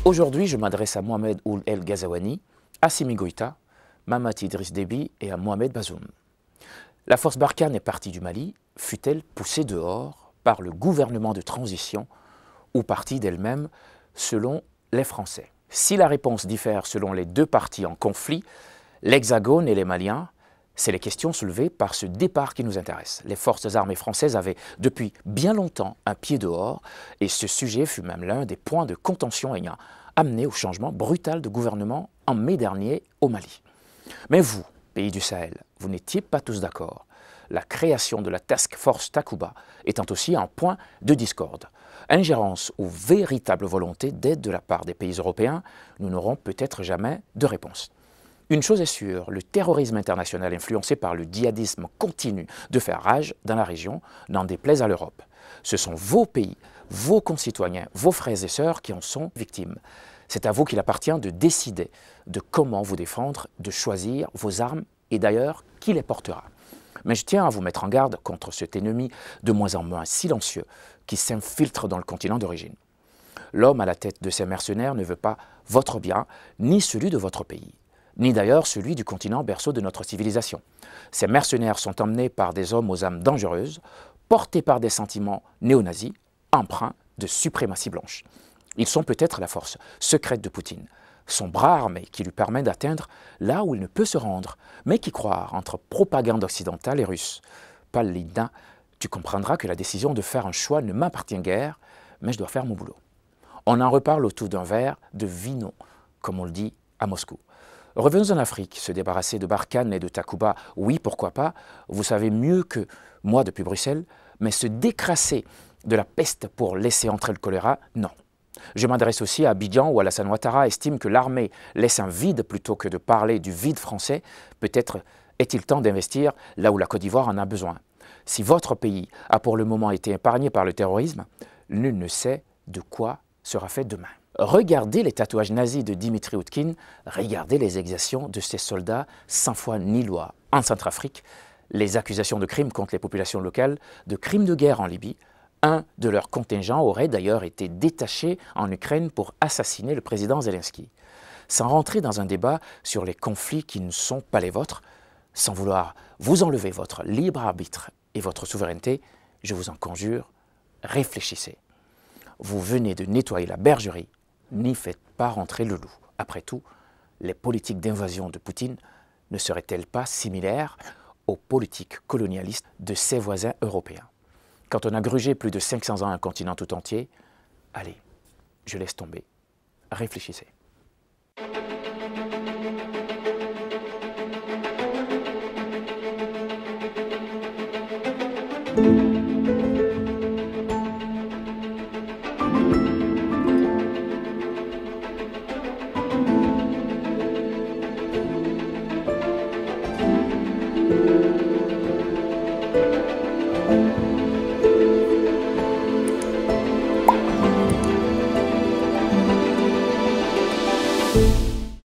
Aujourd'hui, je m'adresse à Mohamed Ould El Ghazouani, Assimi Goïta, Mahamat Idriss Déby et à Mohamed Bazoum. La force Barkhane est partie du Mali, fut-elle poussée dehors par le gouvernement de transition ou partie d'elle-même selon les Français? Si la réponse diffère selon les deux parties en conflit, l'Hexagone et les Maliens, c'est les questions soulevées par ce départ qui nous intéresse. Les forces armées françaises avaient depuis bien longtemps un pied dehors et ce sujet fut même l'un des points de contention ayant amené au changement brutal de gouvernement en mai dernier au Mali. Mais vous, pays du Sahel, vous n'étiez pas tous d'accord. La création de la Task Force Takuba étant aussi un point de discorde. Ingérence ou véritable volonté d'aide de la part des pays européens, nous n'aurons peut-être jamais de réponse. Une chose est sûre, le terrorisme international influencé par le djihadisme continue de faire rage dans la région, n'en déplaise à l'Europe. Ce sont vos pays, vos concitoyens, vos frères et sœurs qui en sont victimes. C'est à vous qu'il appartient de décider de comment vous défendre, de choisir vos armes et d'ailleurs qui les portera. Mais je tiens à vous mettre en garde contre cet ennemi de moins en moins silencieux qui s'infiltre dans le continent d'origine. L'homme à la tête de ces mercenaires ne veut pas votre bien, ni celui de votre pays, ni d'ailleurs celui du continent berceau de notre civilisation. Ces mercenaires sont emmenés par des hommes aux âmes dangereuses, portés par des sentiments néo-nazis, empreints de suprématie blanche. Ils sont peut-être la force secrète de Poutine, son bras armé qui lui permet d'atteindre là où il ne peut se rendre, mais qui croire entre propagande occidentale et russe. Paladin, tu comprendras que la décision de faire un choix ne m'appartient guère, mais je dois faire mon boulot. On en reparle autour d'un verre de vino, comme on le dit à Moscou. Revenons en Afrique, se débarrasser de Barkhane et de Takuba, oui, pourquoi pas, vous savez mieux que moi depuis Bruxelles, mais se décrasser de la peste pour laisser entrer le choléra, non. Je m'adresse aussi à Abidjan où Alassane Ouattara estime que l'armée laisse un vide plutôt que de parler du vide français. Peut-être est-il temps d'investir là où la Côte d'Ivoire en a besoin. Si votre pays a pour le moment été épargné par le terrorisme, nul ne sait de quoi sera fait demain. Regardez les tatouages nazis de Dimitri Oudkine, regardez les exactions de ces soldats sans foi ni loi en Centrafrique, les accusations de crimes contre les populations locales, de crimes de guerre en Libye. Un de leurs contingents aurait d'ailleurs été détaché en Ukraine pour assassiner le président Zelensky. Sans rentrer dans un débat sur les conflits qui ne sont pas les vôtres, sans vouloir vous enlever votre libre arbitre et votre souveraineté, je vous en conjure, réfléchissez. Vous venez de nettoyer la bergerie, n'y faites pas rentrer le loup. Après tout, les politiques d'invasion de Poutine ne seraient-elles pas similaires aux politiques colonialistes de ses voisins européens? Quand on a grugé plus de 500 ans un continent tout entier, allez, je laisse tomber. Réfléchissez.